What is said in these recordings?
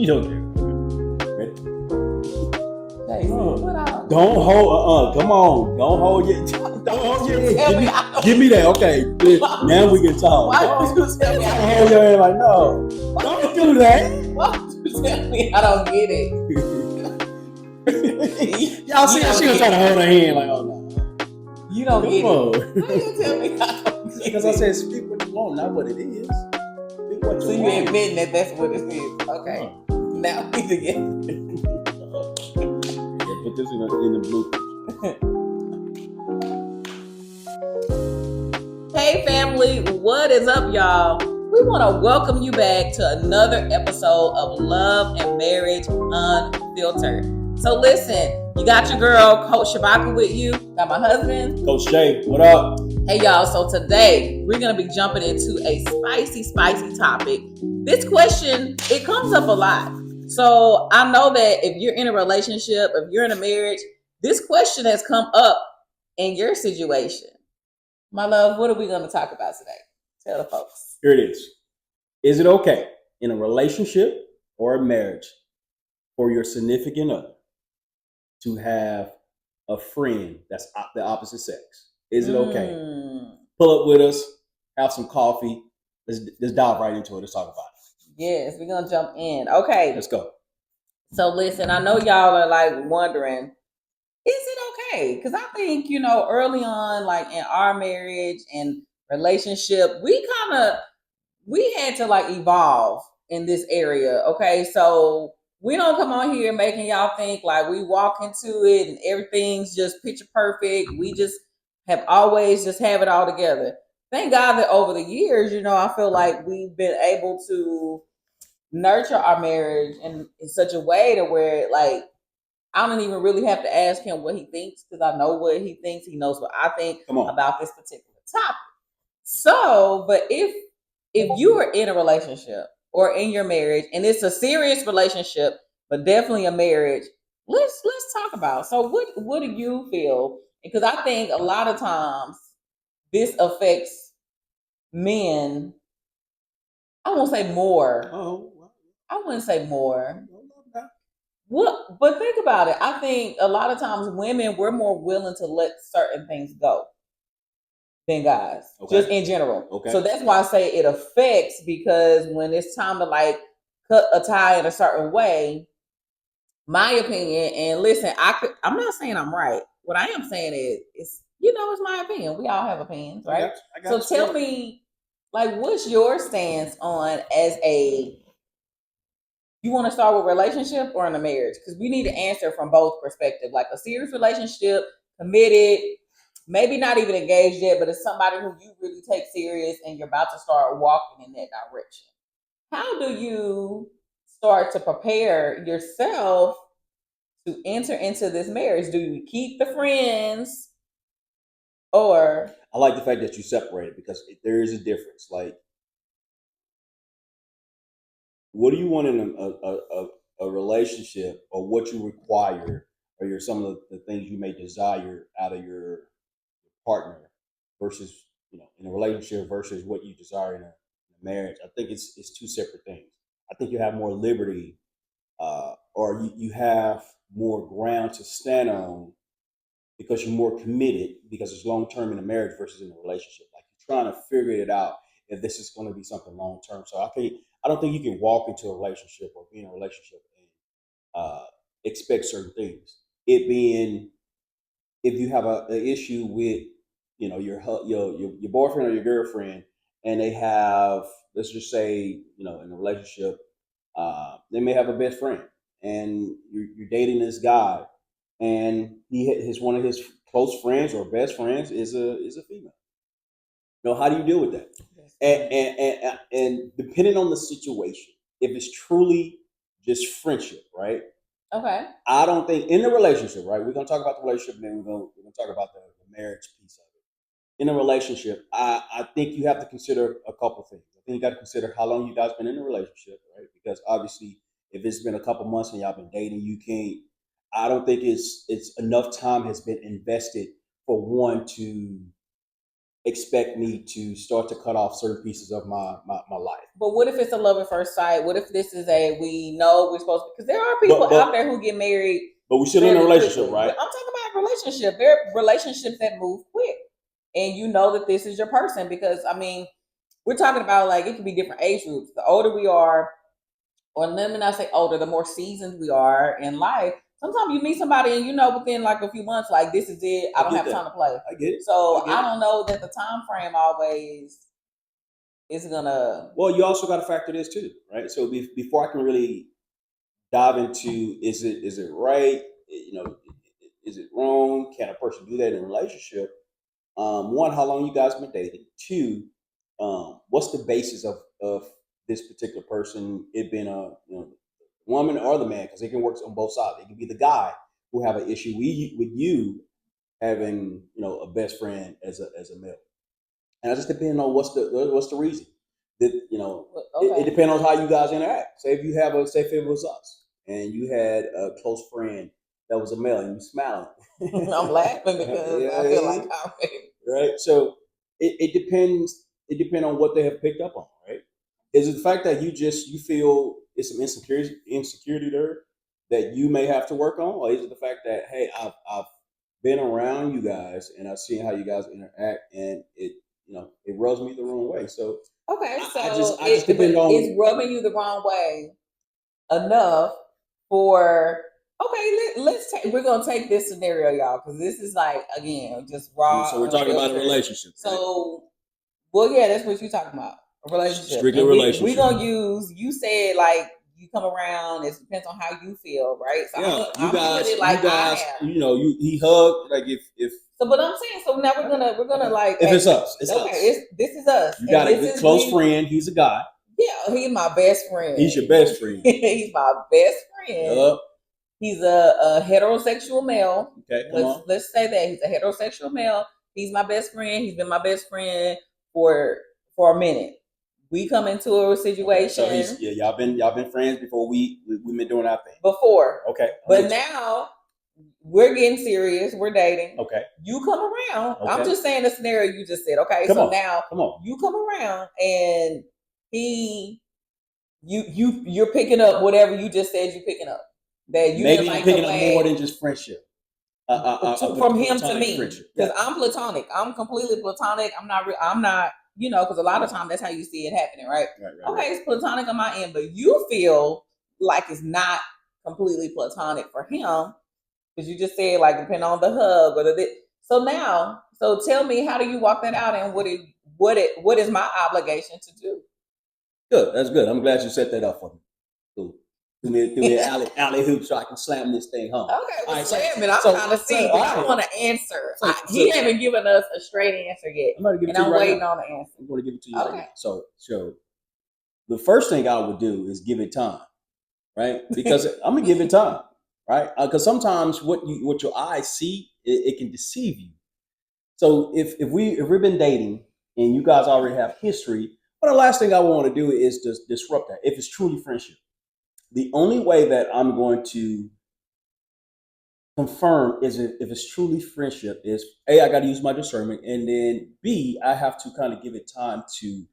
don't do. Ready? Don't hold. Come on. Don't hold your. Give me that. Okay. Now we can talk. Why would you tell me? Don't hold your hand like no. Don't do that. Why would you tell me I don't get it? Y'all see how she was trying to hold her hand like, oh no. You don't get it. Why you tell me I don't get it? Because I said speak what you want, not what it is. Speak what so you you want. admitting that that's what it is. Okay. Now we together. Put this in the blue. Hey family, what is up, y'all? We want to welcome you back to another episode of Love and Marriage Unfiltered. So listen, you got your girl, Coach Shabaka, with you. Got my husband, Coach Jay, what up? Hey y'all, so today we're going to be jumping into a spicy topic. This question, it comes up a lot. So I know that if you're in a relationship, if you're in a marriage, this question has come up in your situation. My love, what are we going to talk about today? Tell the folks. Here it is. Is it okay in a relationship or a marriage for your significant other to have a friend that's the opposite sex? Is it okay? Pull up with us, have some coffee. Let's dive right into it. Let's talk about it. Yes, we're going to jump in. Okay. Let's go. So listen, I know y'all are like wondering, is it okay? Because I think, early on, like in our marriage and relationship, we had to like evolve in this area. Okay. So we don't come on here making y'all think like we walk into it and everything's just picture perfect. We just have always just have it all together. Thank God that over the years, I feel like we've been able to nurture our marriage in such a way to where like I don't even really have to ask him what he thinks because I know what he thinks. He knows what I think about this particular topic. So, but if you are in a relationship or in your marriage and it's a serious relationship, but definitely a marriage, let's talk about. So what do you feel? Because I think a lot of times this affects men. I won't say more. I wouldn't say more. What? But think about it. I think a lot of times women, we're more willing to let certain things go than guys, just in general. Okay. So that's why I say it affects, because when it's time to like cut a tie in a certain way, my opinion, and listen, I'm not saying I'm right. What I am saying is, it's my opinion. We all have opinions, right? I got so tell me, like, what's your stance on you want to start with relationship or in a marriage? Because we need to answer from both perspectives. Like a serious relationship, committed, maybe not even engaged yet, but it's somebody who you really take serious and you're about to start walking in that direction. How do you start to prepare yourself to enter into this marriage? Do you keep the friends or? I like the fact that you separate it because there is a difference. Like, what do you want in a relationship, or what you require, or some of the things you may desire out of your partner versus in a relationship versus what you desire in a marriage? I think it's two separate things. I think you have more liberty, or you have more ground to stand on because you're more committed, because it's long term in a marriage versus in a relationship. Like, you're trying to figure it out if this is going to be something long term. So I don't think you can walk into a relationship or be in a relationship and expect certain things. It being, if you have an issue with your boyfriend or your girlfriend, and they have, let's just say, in a relationship, they may have a best friend, and you're dating this guy, and one of his close friends or best friends is a female. How do you deal with that? And depending on the situation, if it's truly just friendship, right? Okay. I don't think in the relationship, right? We're gonna talk about the relationship, and then we're gonna talk about the marriage piece of it. In a relationship, I think you have to consider a couple things. I think you got to consider how long you guys been in a relationship, right? Because obviously, if it's been a couple months and y'all been dating, you can't. I don't think it's enough time has been invested for one to expect me to start to cut off certain pieces of my life. But what if it's a love at first sight? What if this is we know we're supposed to? Because there are people out there who get married. But we're still in a relationship, quickly. right? But I'm talking about relationship. There are relationships that move quick, and you know that this is your person because I mean, we're talking about like it could be different age groups. The older we are, or let me not say older, the more seasoned we are in life. Sometimes you meet somebody and you know within like a few months, like this is it. I don't have time to play. I get it. So I don't know that the time frame always is gonna. Well, you also got to factor this too, right? So before I can really dive into is it right? You know, is it wrong? Can a person do that in a relationship? One, how long you guys been dating? Two, what's the basis of this particular person? It being a woman or the man, because it can work on both sides. It can be the guy who have an issue with you having a best friend as a male, and it just depends on what's the reason. That it depends on how you guys interact. Say if it was us and you had a close friend that was a male and you smiling. I'm laughing because I feel like I'm right. So it depends. It depends on what they have picked up on. Right. Is it the fact that you feel it's some insecurity there that you may have to work on, or is it the fact that hey, I've been around you guys and I've seen how you guys interact and it rubs me the wrong way. So okay, so I just depend on it's rubbing you the wrong way enough for let's take we're gonna take this scenario, y'all, because this is like again just raw. So we're talking about a relationship. So well, yeah, that's what you're talking about. A relationship. Strictly relationship. We're gonna use you said like you come around, it depends on how you feel, right? So yeah, you guys, he hugged like if so, but I'm saying, so now we're gonna like if it's us, this is us. You got a good close friend. He's a guy. Yeah, he's my best friend. He's your best friend. He's my best friend. Yep. He's a heterosexual male. Okay, let's say that he's a heterosexual male. He's my best friend. He's been my best friend for a minute. We come into a situation. Okay, so y'all been friends before we've been doing our thing. Before. Okay. But now we're getting serious. We're dating. Okay. You come around. Okay. I'm just saying the scenario you just said. Okay. Now you come around and you're picking up whatever you just said you're picking up. That you maybe you're picking up more than just friendship. From him to me, because I'm platonic. I'm completely platonic. I'm not because a lot of times that's how you see it happening, right? Okay, it's platonic on my end, but you feel like it's not completely platonic for him because you just said like depending on the hug or so tell me, how do you walk that out, and what is my obligation to do? Good, that's good. I'm glad you set that up for me. Cool. Through me alley hoop so I can slam this thing home. Okay, well, slam it. I'm trying to see. I want to answer. He haven't given us a straight answer yet. I'm going to give it to you right now. I'm waiting on the answer. I'm going to give it to you right now. So the first thing I would do is give it time, right? Because I'm going to give it time, right? Because sometimes what your eyes see, it can deceive you. So if we've been dating and you guys already have history, well, the last thing I want to do is just disrupt that. If it's truly friendship. The only way that I'm going to confirm is if it's truly friendship is A, I got to use my discernment, and then B, I have to kind of give it time to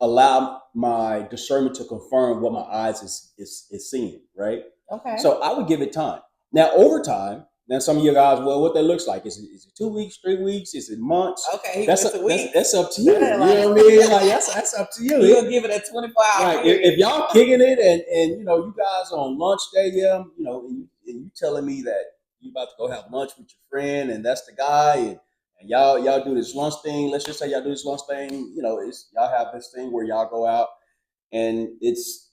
allow my discernment to confirm what my eyes is seeing, right? Okay. So I would give it time. Now, over time, now some of you guys, well, what that looks like is it 2 weeks, 3 weeks, is it months? Okay, that's up to you. You know what I mean? Like that's up to you. You'll give it a 24-hour. Right. If y'all kicking it and you guys on lunch day, and you telling me that you about to go have lunch with your friend and that's the guy and y'all do this lunch thing. Let's just say y'all do this lunch thing. It's y'all have this thing where y'all go out and it's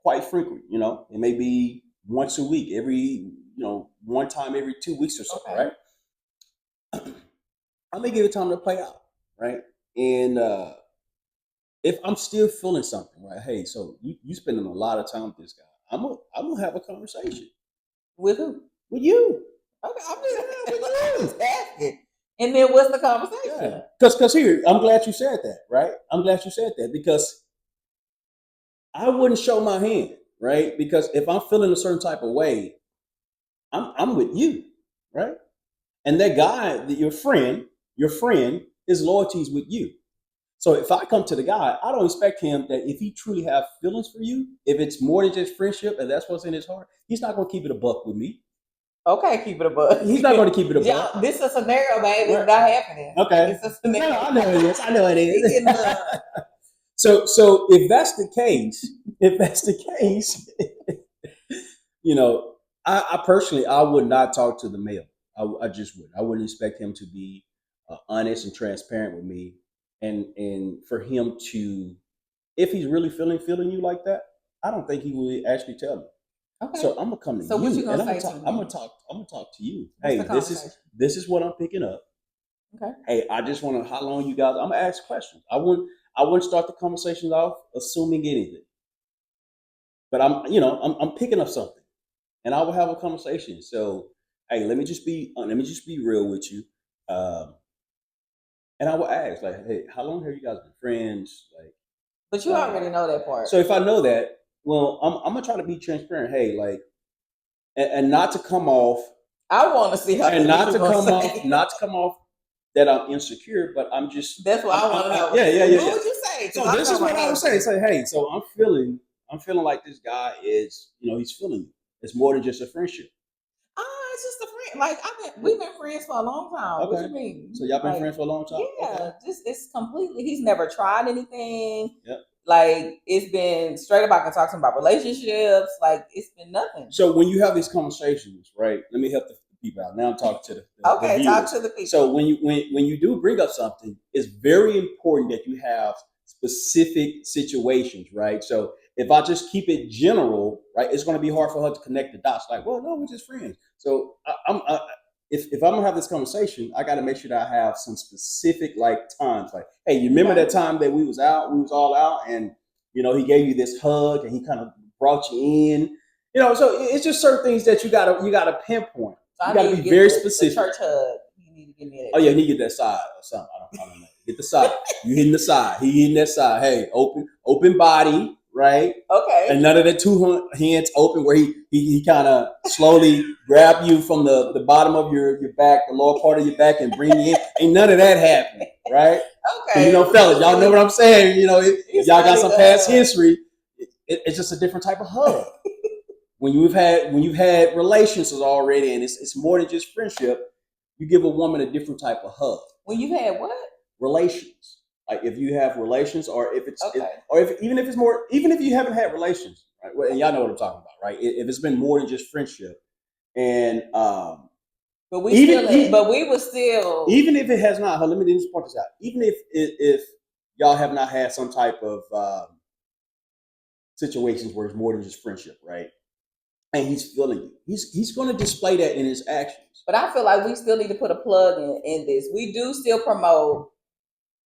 quite frequent. It may be once a week, every one time every 2 weeks or so, right? I may give it time to play out, right? And if I'm still feeling something, right? Hey, so you spending a lot of time with this guy. I'm gonna have a conversation. With who? With you. Okay, I'm just asking. And then what's the conversation? Because here, I'm glad you said that, right? I'm glad you said that because I wouldn't show my hand, right? Because if I'm feeling a certain type of way, I'm with you, right? And that guy, your friend his loyalty is with you. So if I come to the guy, I don't expect him that if he truly have feelings for you, if it's more than just friendship and that's what's in his heart, he's not going to keep it a buck with me. Okay, keep it a buck. He's not going to keep it a buck. Yeah, this is a scenario, baby. It's Right. not happening. Okay. It's a scenario. No, I know it is. I know it is. He getting So if that's the case, you know, I personally I would not talk to the male. I just would. I wouldn't expect him to be honest and transparent with me, and for him to, if he's really feeling you like that, I don't think he would actually tell me. Okay. So I'm gonna come to So you, what you and gonna I'm say gonna to talk. me? I'm gonna talk to you. What's Hey, the conversation? this is what I'm picking up. Okay. Hey, I just want to. How long you guys? I'm gonna ask questions. I wouldn't start the conversations off assuming anything. But I'm picking up something, and I will have a conversation. So, hey, let me just be real with you, um, and I will ask, like, hey, how long have you guys been friends? Like, But you already know that part. so if I know that, well, I'm gonna try to be transparent. Hey, like, and not to come off, I want to see how and not to come say. off, not to come off that I'm insecure, but I'm just. That's what I want to know. Yeah. What would you say? So this is what I would say. Say, hey, so I'm feeling like this guy is, he's feeling you. It's more than just a friendship. It's just a friend. Like we've been friends for a long time. Okay. What you mean? So y'all been friends for a long time? Yeah. Okay. Just it's completely. He's never tried anything. Yep. Like it's been straight up. I can talk to him about relationships. Like it's been nothing. So when you have these conversations, right? Let me help the people out. Now I'm talking to the okay, talk to the people. So when you do bring up something, it's very important that you have specific situations, right? So if I just keep it general, right, it's going to be hard for her to connect the dots. Like, well, no, we're just friends. So if I'm gonna have this conversation, I got to make sure that I have some specific like times. Like, hey, you remember that time that we was all out, and he gave you this hug, and he kind of brought you in. So it's just certain things that you gotta pinpoint. So you gotta be very specific. The church hug. You need to give me that. Oh yeah, you need to get that side or something. I don't know. Get the side. You hitting the side. He hitting that side. Hey, open body, right? Okay. And none of the two hands open where he kind of slowly grab you from the bottom of your back, the lower part of your back, and bring you in. Ain't none of that happening, right? Okay. Fellas, y'all know what I'm saying. If y'all got some past history, it's just a different type of hug. When you've had relations already, and it's more than just friendship, you give a woman a different type of hug. When you've had what? Relations. Like if you have relations, or if it's okay. even if you haven't had relations, right? Well, and y'all know what I'm talking about, right? If it's been more than just friendship, and but we were still, even if it has not. Let me just point this out. Even if y'all have not had some type of situations where it's more than just friendship, right? And he's feeling you. He's going to display that in his actions. But I feel like we still need to put a plug in this. We do still promote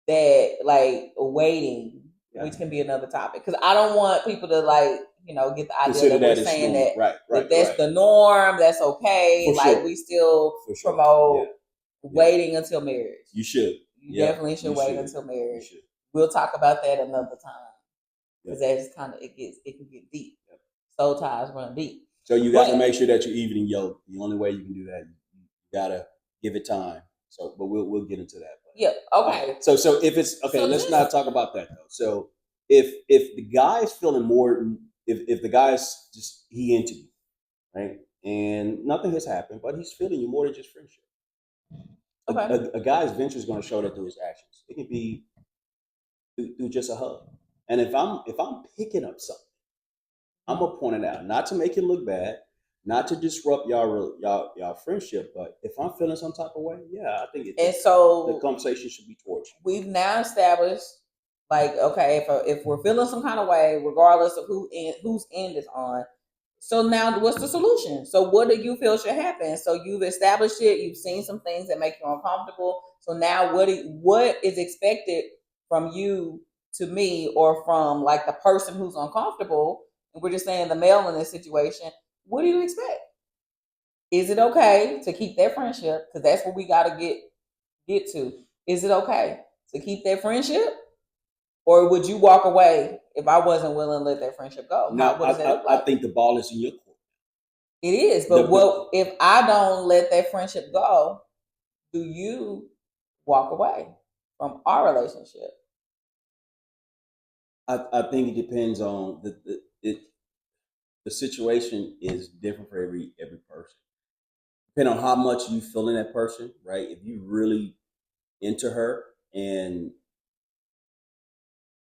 that, like waiting, which can be another topic, because I don't want people to get the idea that we're saying that that's the norm. That's okay. For like sure. We still promote waiting until marriage. You should. You definitely should wait until marriage. We'll talk about that another time because that's kind of it can get deep. Soul ties run deep. So you got to make sure that you're evening yoke. The only way you can do that, you gotta give it time. So, but we'll get into that. Yeah. Okay. So if it's okay, let's not talk about that though. So if the guy is feeling more, if the guy's just he into you, right, and nothing has happened, but he's feeling you more than just friendship. Okay. A guy's venture is going to show that through his actions. It can be through just a hug. And if I'm picking up something, I'm gonna point it out, not to make it look bad, not to disrupt y'all friendship, but if I'm feeling some type of way, yeah, I think the conversation should be towards you. We've now established, like, okay, if we're feeling some kind of way, regardless of whose end is on. So now, what's the solution? So what do you feel should happen? So you've established it. You've seen some things that make you uncomfortable. So now, what is expected from you to me, or from like the person who's uncomfortable? And we're just saying the male in this situation. What do you expect? Is it okay to keep that friendship? Because that's what we got to get to. Is it okay to keep that friendship? Or would you walk away if I wasn't willing to let that friendship go? No, I think the ball is in your court. It is. But if I don't let that friendship go, do you walk away? from our relationship? I think it depends on the situation is different for every person. Depending on how much you feel in that person, right? If you really into her and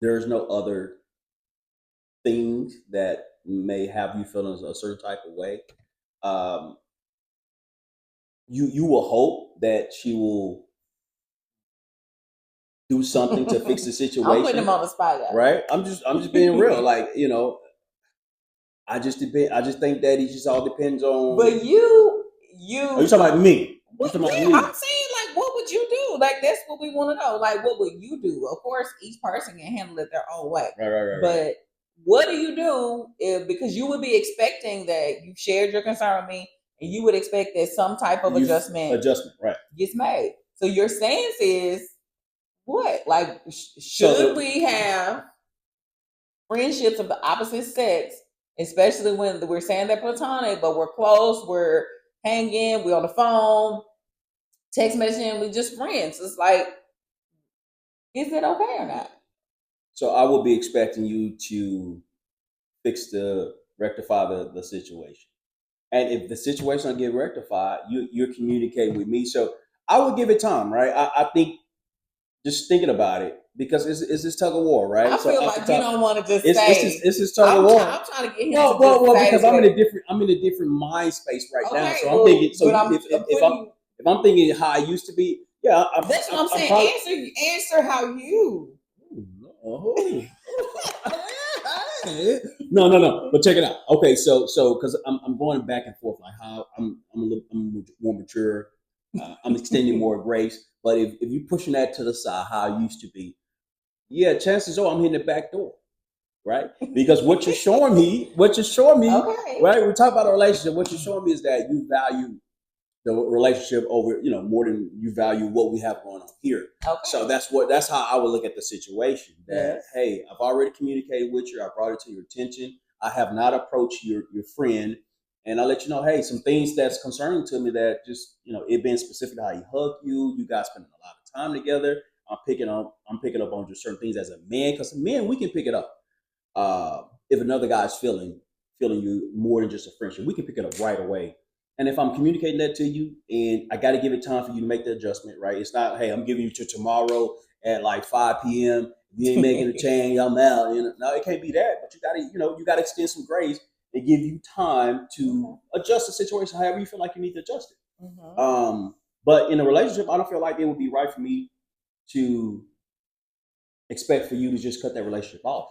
there's no other things that may have you feeling a certain type of way, um, you will hope that she will do something to fix the I'm putting him situation, on the spot, guys. right? I'm just being real. Like, I just think that it just all depends on. But you, Are you you, talking about me? You what? talking about Yeah, I'm me? saying, like, what would you do? Like, that's what we want to know. Like, what would you do? Of course, each person can handle it their own way. Right. But what do you do if, because you would be expecting that you shared your concern with me, and you would expect that some type of adjustment Adjustment, right? gets made. So your stance is what? Like, So should we have friendships of the opposite sex, especially when we're saying they're platonic, but we're close, we're hanging, we're on the phone, text messaging, we just friends. It's like, is it okay or not? so I would be expecting you to rectify the situation. And if the situation don't get rectified, you're communicating with me. So I would give it time, right? I think just thinking about it because it's this tug of war, right? I So feel off the like you top, don't want to just it's say. this tug of war. I'm trying to get him to Well, just say because what. I'm in a different mind space right now. Okay, So I'm well, thinking. So but you, I'm putting you. if I'm thinking how I used to be, yeah, That's what I'm I'm saying. probably. Answer how you. Oh. No. But check it out. Okay, so because I'm going back and forth, like how I'm more mature. I'm extending more grace. But if you're pushing that to the side, how I used to be, yeah, chances are I'm hitting the back door, right? Because what you're showing me, Okay. right? We talk about a relationship. What you're showing me is that you value the relationship over, more than you value what we have going on here. Okay. So that's how I would look at the situation. That Yes. hey, I've already communicated with you. I brought it to your attention. I have not approached your friend, and I let you know, hey, some things that's concerning to me that just it being specific to how he hugged you. You guys spending a lot of time together. I'm picking up on just certain things as a man because men we can pick it up. If another guy's feeling you more than just a friendship, we can pick it up right away. And if I'm communicating that to you, and I got to give it time for you to make the adjustment, right? It's not, hey, I'm giving you to tomorrow at like 5 p.m. If you ain't making a change, I'm out. No, it can't be that. But you got to extend some grace and give you time to adjust the situation however you feel like you need to adjust it. But in a relationship, I don't feel like it would be right for me to expect for you to just cut that relationship off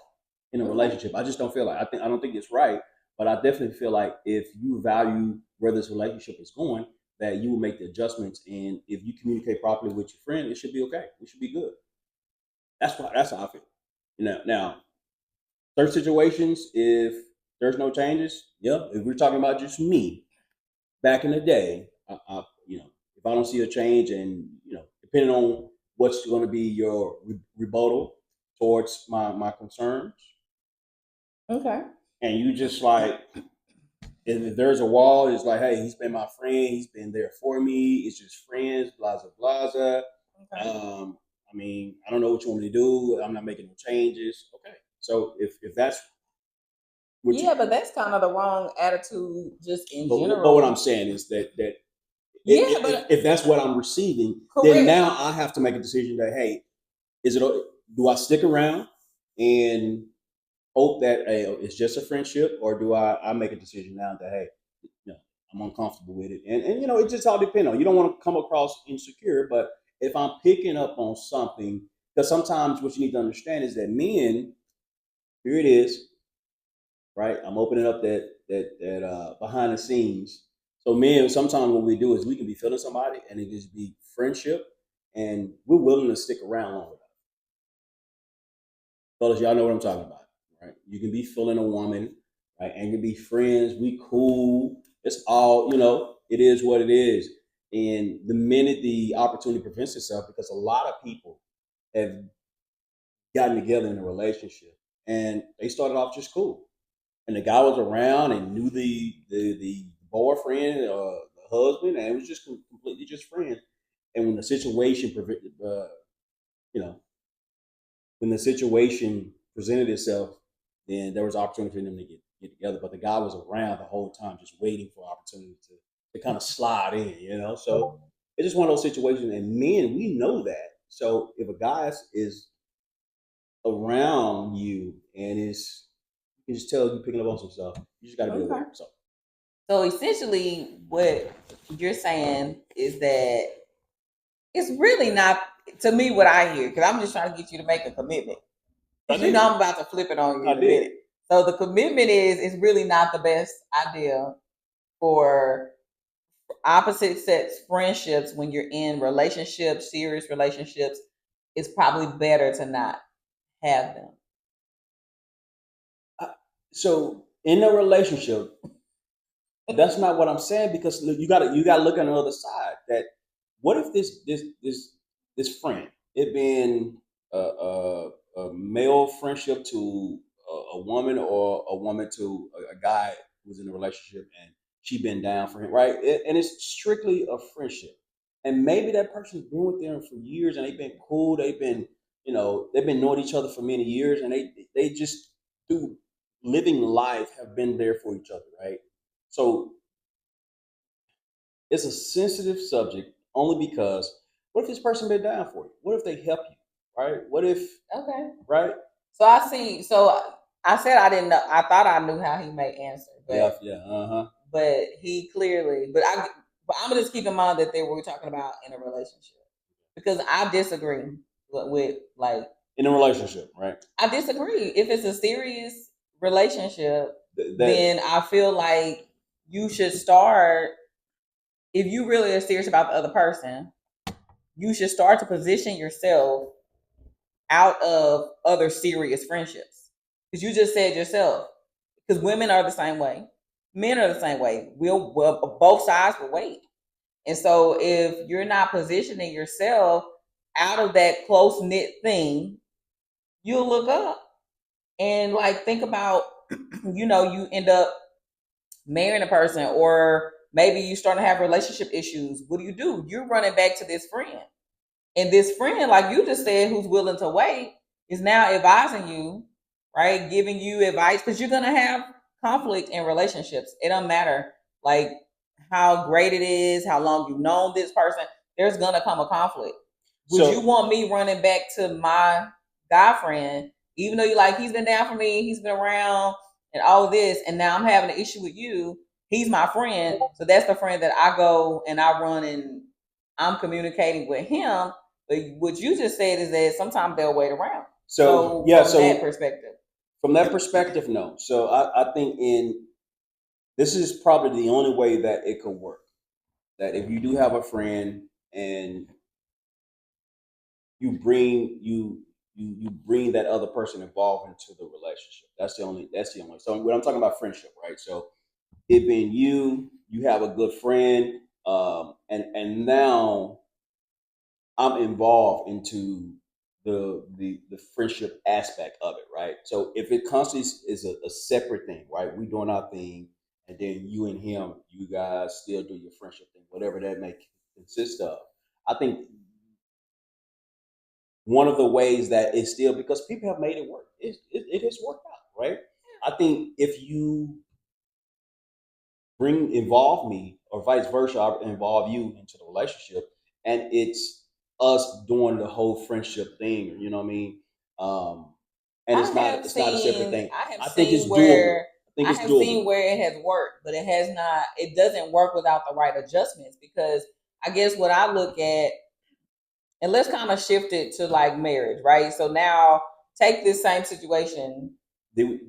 in a relationship. I just don't feel like I don't think it's right. But I definitely feel like if you value where this relationship is going, that you will make the adjustments. And if you communicate properly with your friend, it should be okay. It should be good. That's how I feel. Now certain situations, if there's no changes, yeah. If we're talking about just me back in the day, if I don't see a change, and depending on what's going to be your rebuttal towards my concerns, Okay. and you just like, if there's a wall, it's like, hey, he's been my friend, he's been there for me, it's just friends, blah blah blah. Okay. I mean, I don't know what you want me to do. I'm not making no changes. Okay, so if that's what Yeah, but that's kind of the wrong attitude just in but what I'm general. saying is that Yeah, but if that's what I'm receiving, then correct. now I have to make a decision that hey, do I stick around and hope that hey, it's just a friendship, or do I make a decision now that hey, I'm uncomfortable with it, and it just all depends on. You don't want to come across insecure, but if I'm picking up on something, because sometimes what you need to understand is that men, here it is, right? I'm opening up that behind the scenes. So men, sometimes what we do is we can be feeling somebody, and it just be friendship, and we're willing to stick around longer. Fellas, y'all know what I'm talking about, right? You can be feeling a woman, right, and you can be friends. We cool. It's all It is what it is. And the minute the opportunity presents itself, because a lot of people have gotten together in a relationship, and they started off just cool, and the guy was around and knew the boyfriend or the husband, and it was just completely just friends. And when the situation you know, when the situation presented itself, then there was opportunity for them to get together. But the guy was around the whole time, just waiting for opportunity to kind of slide in, you know. So it's just one of those situations, and men, we know that. So if a guy is around you and is you can just tell you picking up on some stuff, you just got to be Okay. aware. So So essentially, what you're saying is that it's really not, to me, what I hear, because I'm just trying to get you to make a commitment. I Because you know did, I'm about to flip it on you I in a did. minute. So the commitment is it's really not the best idea for opposite sex friendships when you're in relationships, serious relationships. It's probably better to not have them. So in a relationship, that's not what I'm saying because look, you got to look on the other side. That what if this friend it been a male friendship to a woman or a woman to a guy who's in a relationship and she been down for him, right? And it's strictly a friendship, and maybe that person's been with them for years and they've been cool. They've been they've been knowing each other for many years, and they just through living life have been there for each other, right? So it's a sensitive subject only because what if this person been down for you? What if they help you? Right? What if Okay. right? So I see. So I said I didn't know. I thought I knew how he may answer, Yeah, but yeah, uh-huh. he clearly. But I'm gonna just keep in mind that they were talking about in a relationship because I disagree with like In a relationship, right? I disagree. If it's a serious relationship, That then I feel like you should start. If you really are serious about the other person, you should start to position yourself out of other serious friendships. Because you just said yourself, because women are the same way, men are the same way. Well, both sides will wait. And so if you're not positioning yourself out of that close knit thing, you'll look up and like think about, you end up marrying a person or maybe you start to have relationship issues. What do? You're running back to this friend. And this friend, like you just said, who's willing to wait, is now advising you, right? Giving you advice because you're gonna have conflict in relationships. It doesn't matter like how great it is, how long you've known this person. There's gonna come a conflict. Would you so want me running back to my guy friend, even though you like he's been down for me, he's been around and all of this, and now I'm having an issue with you. He's my friend, so that's the friend that I go and I run and I'm communicating with him. But what you just said is that sometimes they'll wait around. so So yeah, from that so perspective, from that perspective, no. So I think in this is probably the only way that it could work. That if you do have a friend and you bring that other person involved into the relationship. That's the only. So when I'm talking about friendship, right? So it being you have a good friend, and now I'm involved into the friendship aspect of it, right? So if it constantly is a separate thing, right? We doing our thing, and then you and him, you guys still do your friendship thing, whatever that may consist of. I think one of the ways that it's still because people have made it work. It has worked out, right? I think if you involve me or vice versa, I involve you into the relationship, and it's us doing the whole friendship thing. You know what I mean? Um, and it's not a separate thing. I have I think it's seen doable. where I think I it's have seen doable. where it has worked, but it has not. It doesn't work without the right adjustments because I guess what I look at, and let's kind of shift it to like marriage, right? So now take this same situation. Did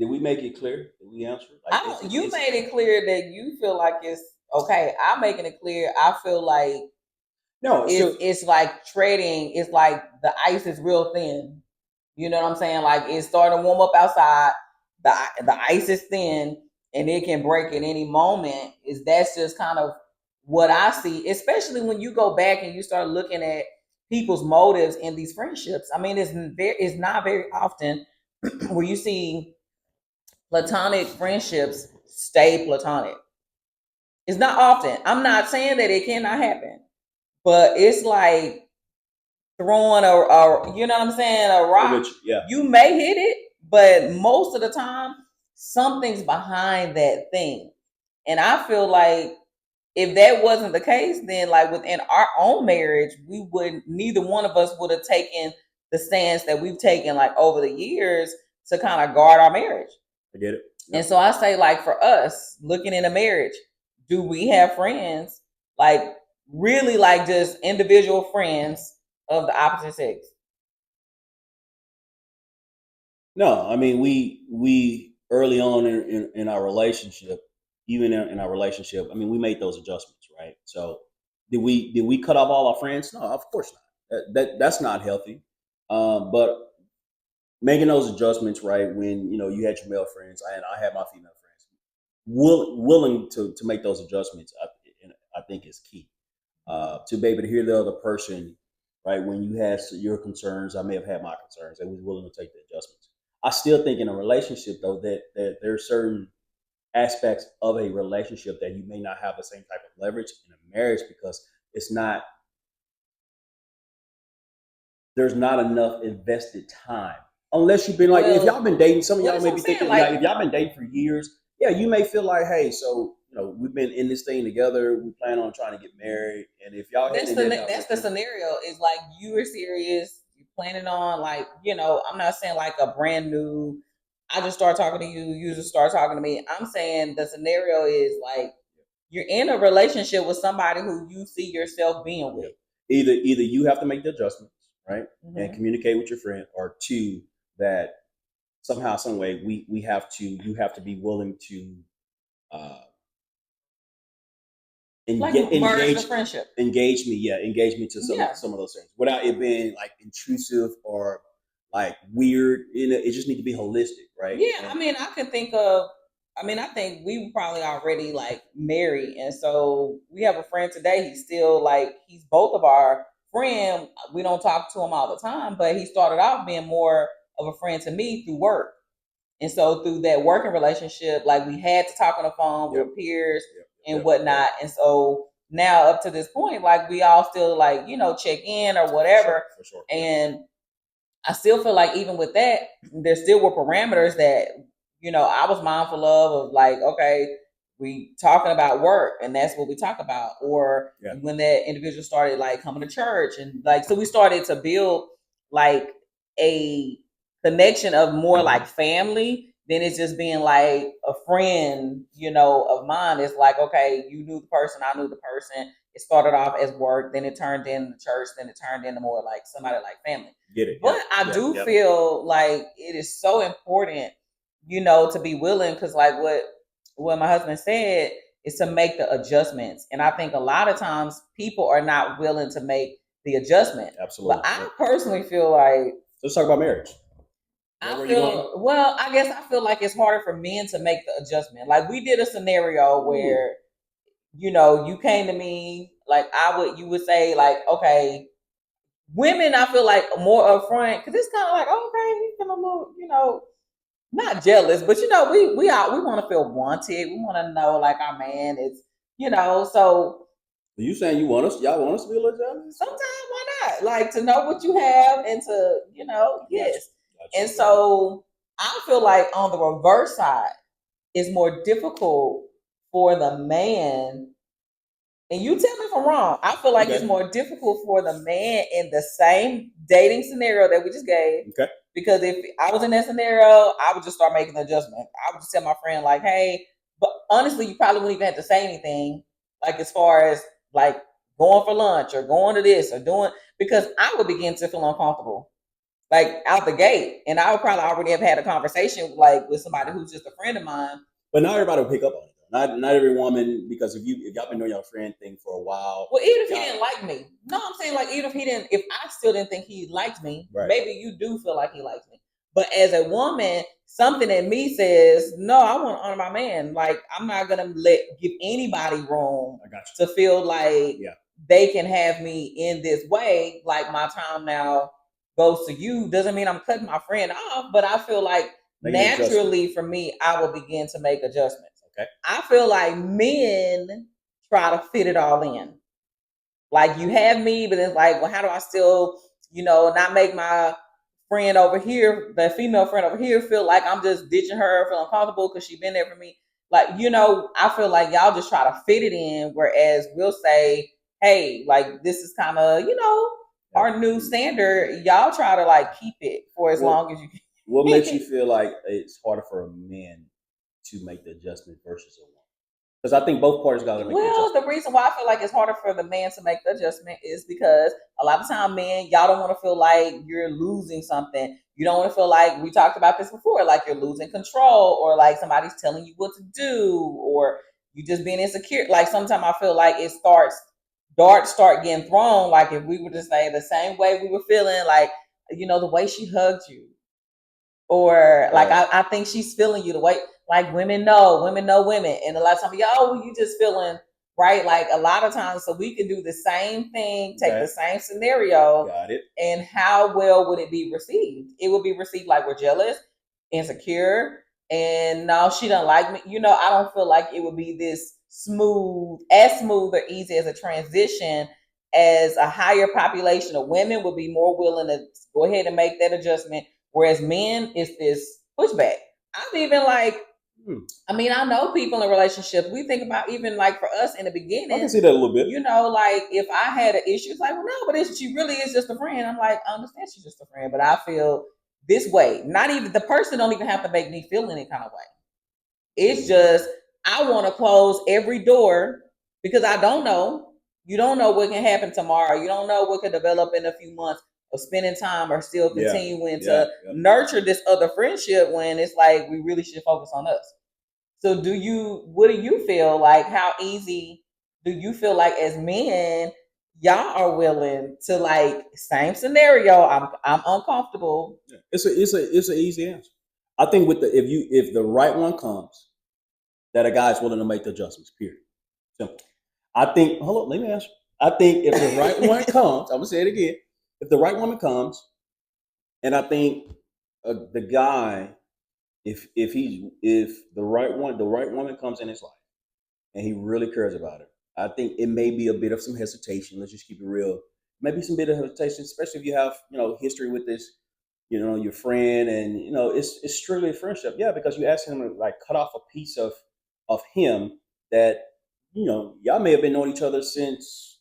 we make it clear? Did we answer? Like I it's don't. You it's made it clear that you feel like it's okay. I'm making it clear. I feel like no. So it's like treading. It's like the ice is real thin. You know what I'm saying? Like it's starting to warm up outside. The ice is thin and it can break at any moment. Is that's just kind of what I see, especially when you go back and you start looking at people's motives in these friendships. I mean, it's not very often where you see platonic friendships stay platonic. It's not often. I'm not saying that it cannot happen, but it's like throwing a you know what I'm saying, a rock, yeah, you may hit it, but most of the time, something's behind that thing. And I feel like if that wasn't the case, then like within our own marriage, we wouldn't, neither one of us would have taken the stance that we've taken like over the years to kind of guard our marriage. I get it. Yep. And so I say, like, for us looking in a marriage, do we have friends, like really like just individual friends of the opposite sex? No, I mean we early on in our relationship, even in our relationship, I mean we made those adjustments, right? So did we cut off all our friends? No, of course not. That's not healthy. But making those adjustments, right? When you had your male friends and I had my female friends, willing to make those adjustments, I think is key. To be able to hear the other person, right? When you had your concerns, I may have had my concerns, and was willing to take the adjustments. I still think in a relationship though that there are certain aspects of a relationship that you may not have the same type of leverage in a marriage because it's not there's not enough invested time. Unless you've been like, if y'all been dating, some of y'all may be thinking, like, if y'all been dating for years, yeah, you may feel like, hey, so we've been in this thing together. We plan on trying to get married, and if y'all that's the scenario. Is like you are serious, you planning on like I'm not saying like a brand new. I just start talking to you, you just start talking to me. I'm saying the scenario is like you're in a relationship with somebody who you see yourself being with. Either you have to make the adjustments, right, and communicate with your friend, or two, that somehow, some way, we have to you have to be willing to uh, engage the friendship, engage me to some of those things without it being like intrusive or like weird. It just need to be holistic, right? Yeah, I mean, I can think of. I mean, I think we were probably already like married, and so we have a friend today. He's still like he's both of our friend. We don't talk to him all the time, but he started off being more of a friend to me through work. And so through that working relationship, like we had to talk on the phone with peers and whatnot. And so now up to this point, like we all still like, check in or whatever. For sure. And I still feel like even with that, there still were parameters that, I was mindful of like, okay, we talking about work and that's what we talk about. Or when that individual started like coming to church and like, so we started to build like a connection of more like family than it's just being like a friend, of mine. It's like, okay, you knew the person, I knew the person. It started off as work, then it turned into church, then it turned into more like somebody like family. Get it? But I do feel like it is so important, to be willing, because like what my husband said is to make the adjustments, and I think a lot of times people are not willing to make the adjustment. Absolutely. But I personally feel like let's talk about marriage. I guess I feel like it's harder for men to make the adjustment. Like we did a scenario where, you came to me, like you would say like, okay, women, I feel like more upfront because it's kind of like, okay, he's been a little, not jealous, but we want to feel wanted. We want to know like our man is, so. Are you saying y'all want us to be a little jealous? Sometimes why not? Like to know what you have and to, yes. Gotcha. And so I feel like on the reverse side, it's more difficult for the man. And you tell me if I'm wrong. I feel like it's more difficult for the man in the same dating scenario that we just gave. Okay. Because if I was in that scenario, I would just start making an adjustment. I would just tell my friend, like, hey, but honestly, you probably wouldn't even have to say anything, like as far as like going for lunch or going to this or doing, because I would begin to feel uncomfortable, like out the gate. And I would probably already have had a conversation like with somebody who's just a friend of mine. But not everybody will pick up on it. Not every woman, because if y'all been doing your friend thing for a while. Well, even if he didn't like me, no, I'm saying like even if I still didn't think he liked me, maybe you do feel like he likes me. But as a woman, something in me says, no, I want to honor my man. Like I'm not gonna give anybody room to feel like they can have me in this way. Like my time now goes to you. Doesn't mean I'm cutting my friend off, but I feel like naturally for me, I will begin to make adjustments. Okay. I feel like men try to fit it all in. Like you have me, but it's like, well, how do I still not make my friend over here, the female friend over here, feel like I'm just ditching her, feeling comfortable because she been there for me. Like, I feel like y'all just try to fit it in, whereas we'll say, hey, like this is kind of, our new standard. Y'all try to like keep it for as long as you can. What makes you feel like it's harder for a man to make the adjustment versus a woman? Because I think both parties got to make the Well, adjustment. the reason why I feel like it's harder for the man to make the adjustment is because a lot of time, men, y'all don't want to feel like you're losing something. You don't want to feel like, we talked about this before, like you're losing control, or like somebody's telling you what to do, or you just being insecure. Like sometimes I feel like darts start getting thrown. Like if we were to say the same way we were feeling, like, the way she hugged you, or like I think she's feeling you the way, like women know women, and a lot of times, you just feeling right. Like a lot of times, so we can do the same thing, take the same scenario, Got it. and how well would it be received? It would be received like we're jealous, insecure, and no, she don't like me. I don't feel like it would be this smooth or easy as a transition, as a higher population of women would be more willing to go ahead and make that adjustment. Whereas men, is this pushback. I'm even like, I know people in relationships. We think about even like for us in the beginning. I can see that a little bit. Like if I had an issue, it's like, well, no, but she really is just a friend. I'm like, I understand she's just a friend, but I feel this way. Not even the person don't even have to make me feel any kind of way. It's just I want to close every door because I don't know. You don't know what can happen tomorrow. You don't know what could develop in a few months of spending time or still continuing to nurture this other friendship, when it's like we really should focus on us. So what do you feel like? How easy do you feel like as men, y'all are willing to, like, same scenario, I'm uncomfortable. Yeah. It's an easy answer. I think with if the right one comes, that a guy's willing to make the adjustments. Period. Simple. I think. Hold on. Let me answer. I think if the right one comes, I'm gonna say it again. If the right woman comes, and I think the guy, if the right woman comes in his life, and he really cares about it, I think it may be a bit of some hesitation. Let's just keep it real. Maybe some bit of hesitation, especially if you have history with this, your friend, and it's strictly a friendship. Yeah, because you ask him to like cut off a piece of him that y'all may have been knowing each other since,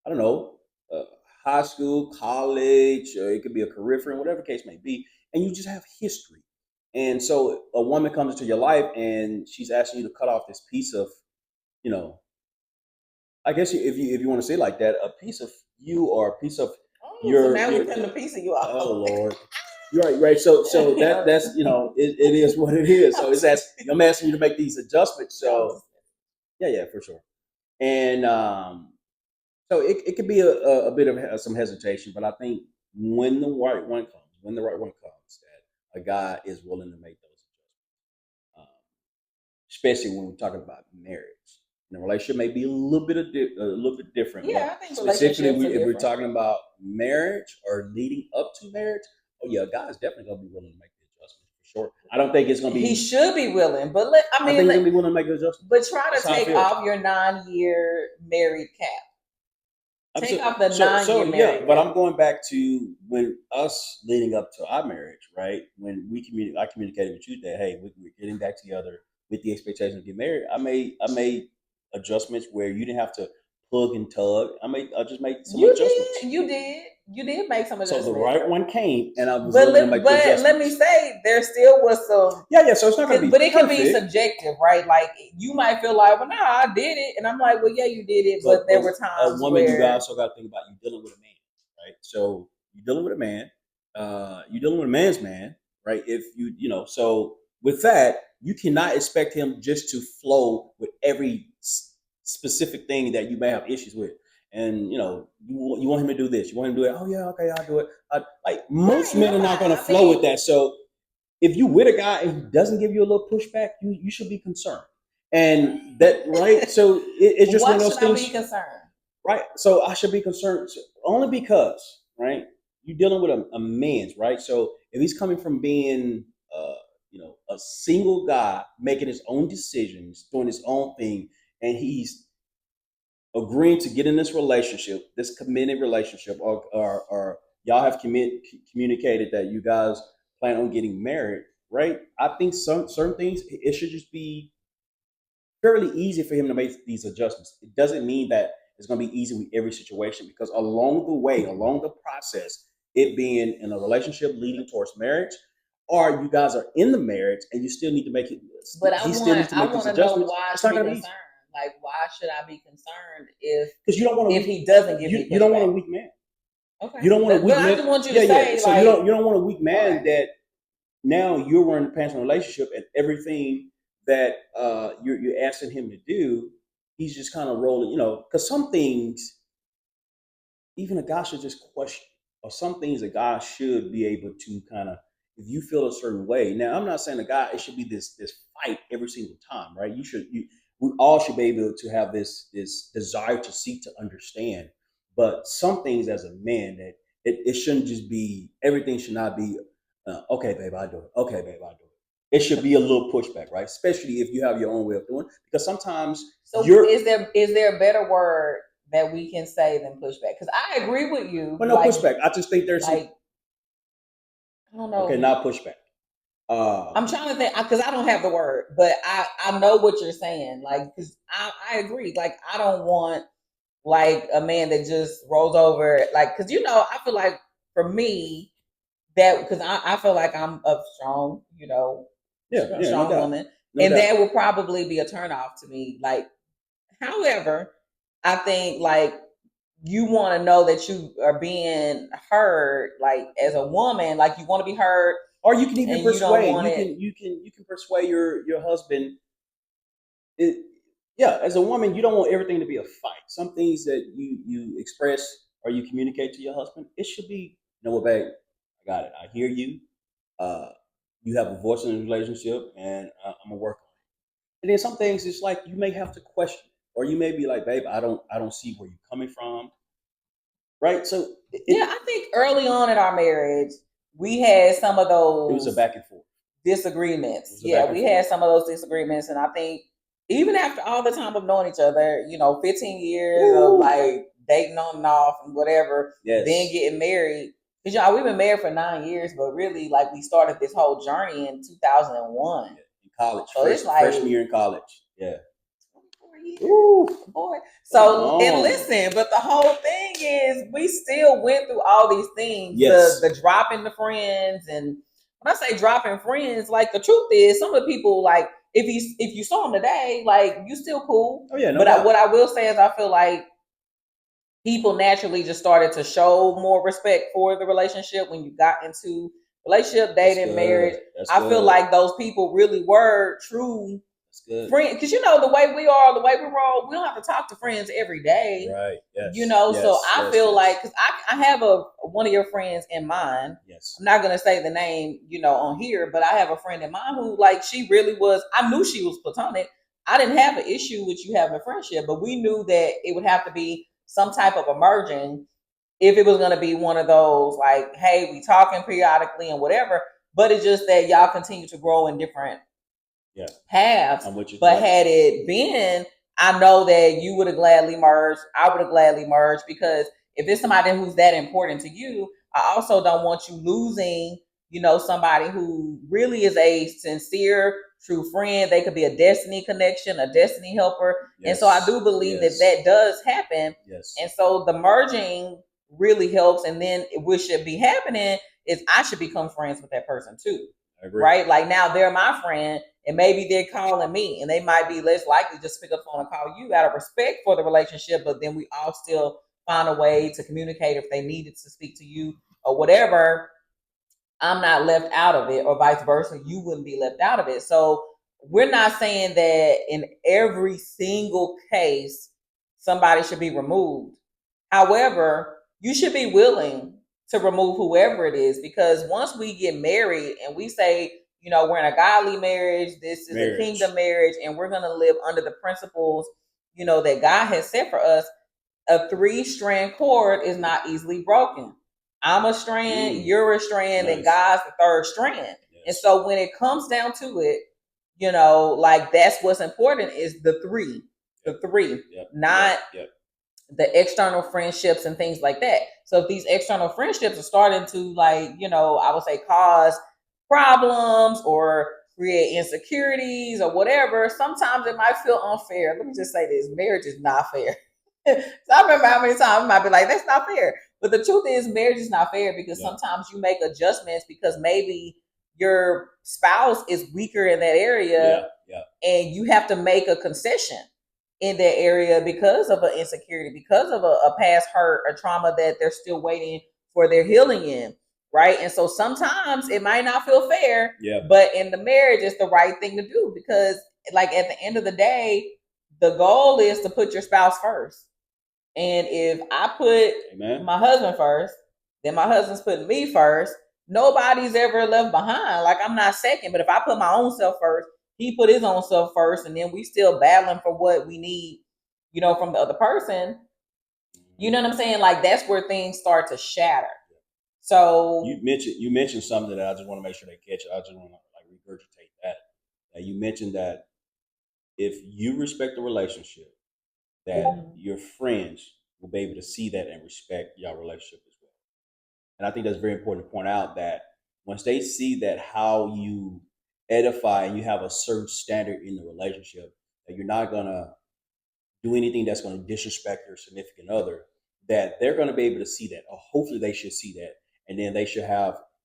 I don't know, uh, high school, college, or it could be a career friend, whatever case may be, and you just have history. And so a woman comes into your life and she's asking you to cut off this piece of, you know, I guess if you want to say it like that, a piece of you or a piece of So now we're cutting a piece of you off. Oh Lord. You're right, right. So that's it is what it is. So it's I'm asking you to make these adjustments. So yeah, for sure. And so it could be a bit of some hesitation, but I think when the right one comes, that a guy is willing to make those adjustments, especially when we're talking about marriage. And the relationship may be a little bit different, Yeah, but I think specifically relationships are if we're different. talking about marriage or leading up to marriage, oh yeah, a guy's definitely gonna be willing to make the adjustment for sure. I don't think it's gonna He be. should be willing, but I think he's gonna be willing to make the adjustment. but try to That's how I take feel. off your 9-year married cap. Take off the So 9-year yeah, married but cap. I'm going back to when us leading up to our marriage, right? When I communicated with you that hey, we're getting back together with the expectation to get married. I made adjustments where you didn't have to plug and tug. I just made some adjustments. You did make some So the adjustments. right one came, and I was But willing to make the let me adjustments. say, there still was some. Yeah. So it's not going to be But it can be perfect. subjective, right? Like you might feel like, well, no, I did it, and I'm like, well, yeah, you did it, but there were A times woman, you where also got to think about you dealing with a man, right? So you're dealing with a man, you're dealing with a man's man, right? If so with that, you cannot expect him just to flow with every specific thing that you may have issues with. And you want him to do this, you want him to do it. Oh yeah, okay, I'll do it. Like most men are not going to flow with that. So if you with a guy and he doesn't give you a little pushback, you should be concerned. And that right, so it's just one why of those should I things, be concerned? right? So I should be concerned only because, right, you're dealing with a man's, right? So if he's coming from being, a single guy making his own decisions, doing his own thing, and he's agreeing to get in this relationship, this committed relationship, or y'all have communicated that you guys plan on getting married, right? I think some certain things it should just be fairly easy for him to make these adjustments. It doesn't mean that it's going to be easy with every situation because along the way, along the process, it being in a relationship leading towards marriage, or you guys are in the marriage and you still need to make it. But He still needs to I make these want to know adjustments. why I It's should not be going to be easy concerned. Like, why should I be concerned if because you don't want a weak. he doesn't give me You don't want a pushback? weak man. Okay, You don't want a but weak I man. just want you to Yeah, yeah. say So like, you don't want a weak man okay. that now you're wearing the pants in a relationship and everything that you're asking him to do, he's just kind of rolling, because some things even a guy should just question, or some things a guy should be able to kind of, if you feel a certain way. Now, I'm not saying a guy it should be this fight every single time, right? We all should be able to have this desire to seek to understand. But some things as a man that it shouldn't just be everything should not be okay, babe, I do it. Okay, babe, I do it. It should be a little pushback, right? Especially if you have your own way of doing it, because sometimes So you're is there a better word that we can say than pushback? Because I agree with you. well, no pushback. I just think there's some Like I don't okay, know. not pushback. I'm trying to think because I don't have the word, but I know what you're saying. Like, because I agree. Like, I don't want like a man that just rolls over. Like, because I feel like for me that because I feel like I'm a strong, Yeah, yeah, no strong doubt, woman, no and doubt. that will probably be a turnoff to me. Like, however, I think like you want to know that you are being heard, like as a woman, like you want to be heard, Or you can even and you don't persuade. want You it. can persuade your husband. It, yeah, as a woman, you don't want everything to be a fight. Some things that you express or you communicate to your husband, it should be, what, babe, I got it. I hear you. Uh, you have a voice in the relationship, and I'm gonna work on it. And then some things, it's like you may have to question, or you may be like, babe, I don't see where you're coming from, right? So Yeah, I think early on in our marriage, we had some of it was a those back and forth. It disagreements. was a Yeah, back and we forth. had some of those disagreements, and I think even after all the time of knowing each other, 15 years of Woo! like dating on and off and whatever, then Yes. getting married. Because we've been married for 9 years, but really, like we started this whole journey in 2001. Yeah. In college, So it's freshman like year in college. Yeah. 24 years. Ooh, Boy. come So and on. listen, but the whole thing is we still went through all these things. Yes. The dropping the friends, and when I say dropping friends, like the truth is some of the people like if you saw them today, like you still cool. Oh yeah, no But doubt. what I will say is I feel like people naturally just started to show more respect for the relationship when you got into relationship, That's dating, marriage. good. That's I feel good. like those people really were true That's good. friends, because the way we are, the way we roll, we don't have to talk to friends every day. Right. Yes. So Yes. I Yes. feel Yes. like because I have a one of your friends in mind. Yes. I'm not gonna say the name, on here, but I have a friend in mind who, like, she really was. I knew she was platonic. I didn't have an issue with you having a friendship, but we knew that it would have to be some type of emerging if it was gonna be one of those like, hey, we talking periodically and whatever. But it's just that y'all continue to grow in different Yeah. paths. I'm with you. But Yep. had it been, I know that you would have gladly merged. I would have gladly merged because if it's somebody who's that important to you, I also don't want you losing, somebody who really is a sincere, true friend. They could be a destiny connection, a destiny helper. Yes. And so I do believe that does happen. Yes. And so the merging really helps. And then what should be happening is I should become friends with that person too. I agree. Right? Like now they're my friend and maybe they're calling me and they might be less likely just pick up the phone and call you out of respect for the relationship, but then we all still find a way to communicate if they needed to speak to you or whatever. I'm not left out of it, or vice versa, you wouldn't be left out of it. So we're not saying that in every single case somebody should be removed. However, you should be willing to remove whoever it is, because once we get married and we say, we're in a godly marriage, this is a kingdom marriage, and we're going to live under the principles, that God has set for us, a 3-strand cord is not easily broken. I'm a strand, you're a strand, and God's the third strand. Yes. And so when it comes down to it, like that's what's important is the three, not the external friendships and things like that. So if these external friendships are starting to, like, I would say, cause problems or create insecurities or whatever, sometimes it might feel unfair. Let me just say this: marriage is not fair. So I remember how many times I might be like, that's not fair. But the truth is, marriage is not fair because sometimes you make adjustments because maybe your spouse is weaker in that area, and you have to make a concession in that area because of an insecurity, because of a past hurt or trauma that they're still waiting for their healing in. Right. And so sometimes it might not feel fair, but in the marriage, it's the right thing to do because, like, at the end of the day, the goal is to put your spouse first. And if I put my husband first, then my husband's putting me first. Nobody's ever left behind. Like, I'm not second, but if I put my own self first, he put his own self first, and then we still battling for what we need, from the other person. You know what I'm saying? Like, that's where things start to shatter. So you mentioned something that I just want to make sure they catch it. I just want to like regurgitate that. That you mentioned that if you respect the relationship, that your friends will be able to see that and respect your relationship as well. And I think that's very important to point out that once they see that how you edify and you have a certain standard in the relationship, that you're not gonna do anything that's going to disrespect your significant other, that they're going to be able to see that, or hopefully they should see that, and then they should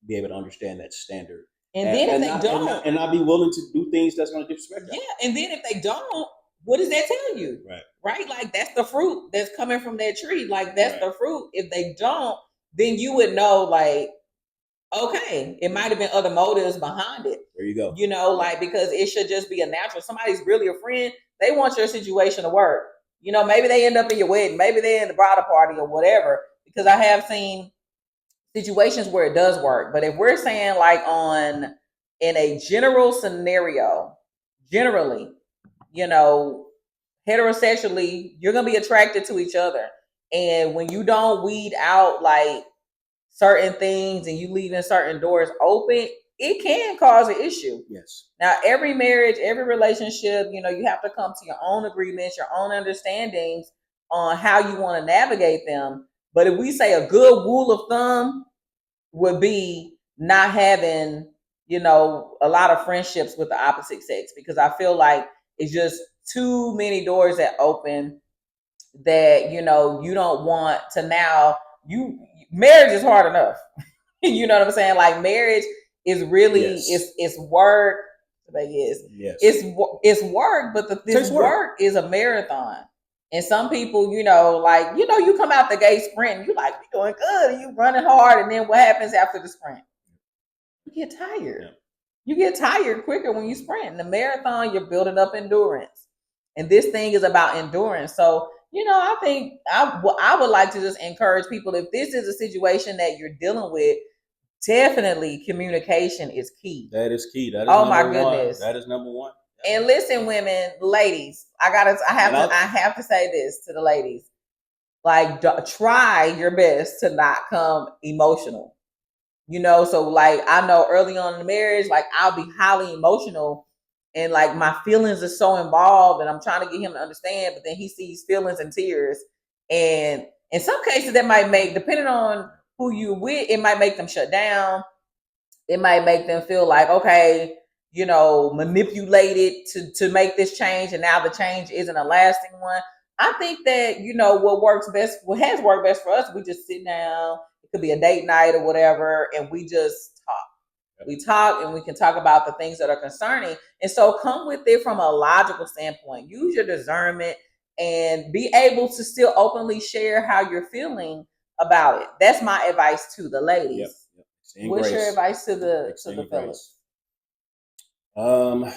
be able to understand that standard. And then if they don't, and not be willing to do things that's going to disrespect that. Yeah, and then if they don't, what does that tell you? Right? Like, that's the fruit that's coming from that tree. Like, that's the fruit. If they don't, then you would know, like, okay, it might have been other motives behind it. There you go. Like, because it should just be a natural. Somebody's really a friend. They want your situation to work. Maybe they end up in your wedding. Maybe they're in the bridal party or whatever. Because I have seen situations where it does work. But if we're saying, like, in a general scenario, generally, heterosexually, you're gonna be attracted to each other. And when you don't weed out, like, certain things and you leaving certain doors open, it can cause an issue. Yes. Now, every marriage, every relationship, you have to come to your own agreements, your own understandings on how you want to navigate them. But if we say a good rule of thumb would be not having, a lot of friendships with the opposite sex, because I feel like it's just too many doors that open that, you don't want to. Now, marriage is hard enough. You know what I'm saying? Like, marriage is really, it's work. Yes. It's work, but this work is a marathon. And some people, like, you come out the gate sprinting, you like, you doing good, and you running hard, and then what happens after the sprint? You get tired. You get tired quicker when you sprint. In the marathon, you're building up endurance. And this thing is about endurance. So, I think I would like to just encourage people, if this is a situation that you're dealing with, definitely communication is key. That is key. That is my goodness. That is number one. And listen, women, ladies, I have to say this to the ladies. Like, try your best to not come emotional. So, like, I know early on in the marriage, like, I'll be highly emotional and, like, my feelings are so involved and I'm trying to get him to understand, but then he sees feelings and tears. And in some cases that might make, depending on who you with, it might make them shut down. It might make them feel like, okay, manipulated to make this change, and now the change isn't a lasting one. I think that, what has worked best for us, we just sit down. It could be a date night or whatever, and we just talk. We talk, and we can talk about the things that are concerning. And so come with it from a logical standpoint. Use your discernment and be able to still openly share how you're feeling about it. That's my advice to the ladies. What's your advice to the fellas? I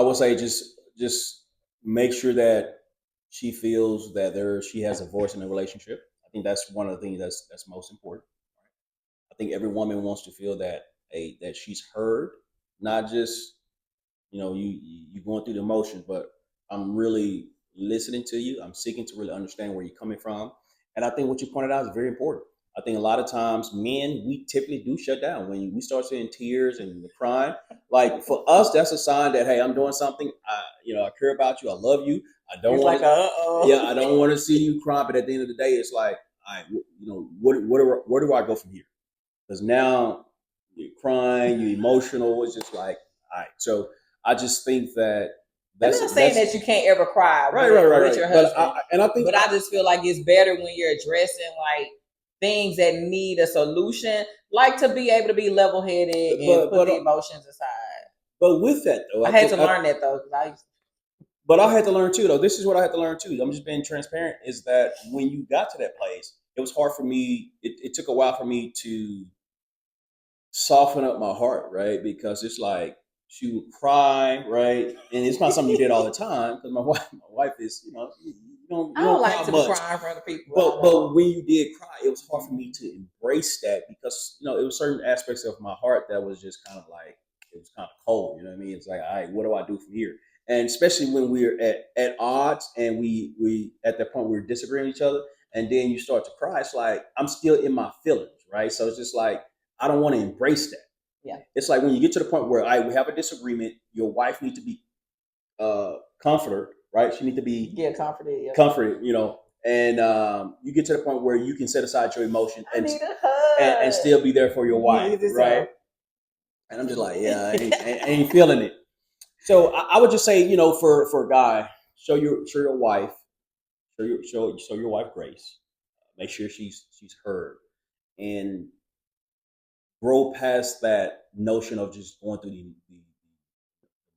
would say just make sure that she feels that she has a voice in the relationship. I think that's one of the things that's most important. I think every woman wants to feel that that she's heard, not just you going through the emotions, but I'm really listening to you. I'm seeking to really understand where you're coming from. And I think what you pointed out is very important. I think a lot of times men, we typically do shut down when we start seeing tears and the crying. Like for us, that's a sign that, hey, I'm doing something. I care about you. I love you. I don't It's want like to. uh-oh. Yeah, I don't want to see you cry. But at the end of the day, it's like, all right, where do I go from here? Because now you're crying, you're emotional. It's just like, all right. So I just think that I'm that's not saying that's that you can't ever cry right. with your But husband, I think but I just feel like it's better when you're addressing like things that need a solution, like to be able to be level headed and put the emotions aside. but with that though, I had to learn that though, because but I had to learn too, though. This is what I had to learn too. I'm just being transparent. Is that when you got to that place, it was hard for me. It took a while for me to soften up my heart, right? Because it's like she would cry, right? And it's not something you did all the time because my wife is, I you don't don't like cry to much. cry in front of people. But when you did cry, it was hard for me to embrace that because it was certain aspects of my heart that was just kind of like it was kind of cold. You know what I mean? It's like, all right, what do I do from here? And especially when we're at odds and we at that point we're disagreeing with each other, and then you start to cry. It's like I'm still in my feelings, right? So it's just like I don't want to embrace that. Yeah. It's like when you get to the point where we have a disagreement, your wife needs to be comforted, right? She needs to be comforted. Yeah. comforted, and you get to the point where you can set aside your emotion I need a hug. and still be there for your wife, right? And I'm just like, yeah, I ain't feeling it. So I would just say, for a guy, show your wife, show your wife grace. Make sure she's heard, and grow past that notion of just going through the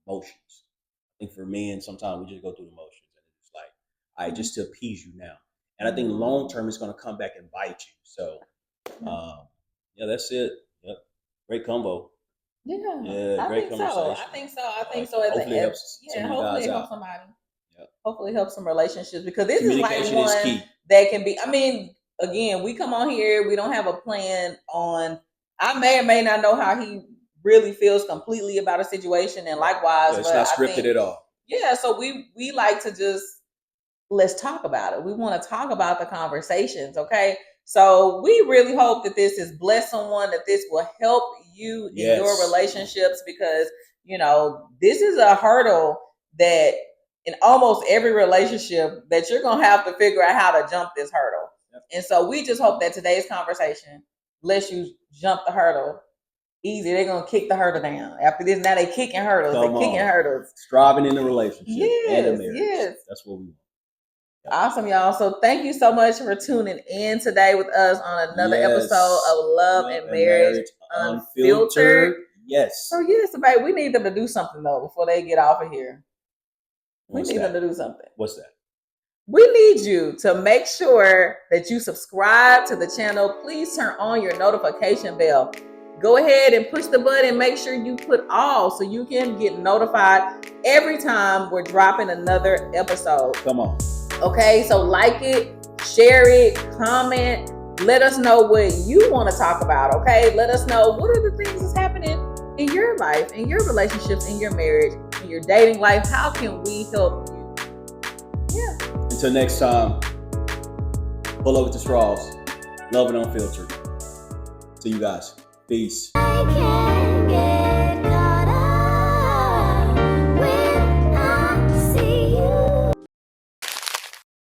motions. I think for men, sometimes we just go through the motions, and it's like, I just to appease you now. And I think long term, it's going to come back and bite you. So, yeah, that's it. Yep, great combo. Yeah, great conversation. I think so. Hopefully, it helps some of you Hopefully guys it helps out. somebody. Yep. Hopefully it helps some relationships because this is like Communication is one key. that can be. I mean, again, we come on here, we don't have a plan on. I may or may not know how he really feels completely about a situation, and likewise, Yeah, it's but not I scripted think at all. yeah. So we like to just let's talk about it. We want to talk about the conversations, okay? So we really hope that this has blessed someone, that this will help you in your Yes. relationships because, this is a hurdle that in almost every relationship that you're going to have to figure out how to jump this hurdle. Yep. And so we just hope that today's conversation lets you jump the hurdle easy. They're going to kick the hurdle down. After this, now they're kicking hurdles. They're kicking hurdles. Striving in the relationship and the Yes, marriage. yes. That's what we want. Awesome, y'all. So thank you so much for tuning in today with us on another episode of Love and Marriage Unfiltered. Yes. So babe, we need them to do something though before they get off of here. We need them to do something. What's that? We need you to make sure that you subscribe to the channel. Please turn on your notification bell. Go ahead and push the button. Make sure you put all so you can get notified every time we're dropping another episode. Come on. Okay, so like it, share it, comment. Let us know what you want to talk about, okay? Let us know what are the things that's happening in your life, in your relationships, in your marriage, in your dating life. How can we help you? Yeah. Until next time, pull up with the straws. Love and unfiltered. See you guys. Peace. I can't get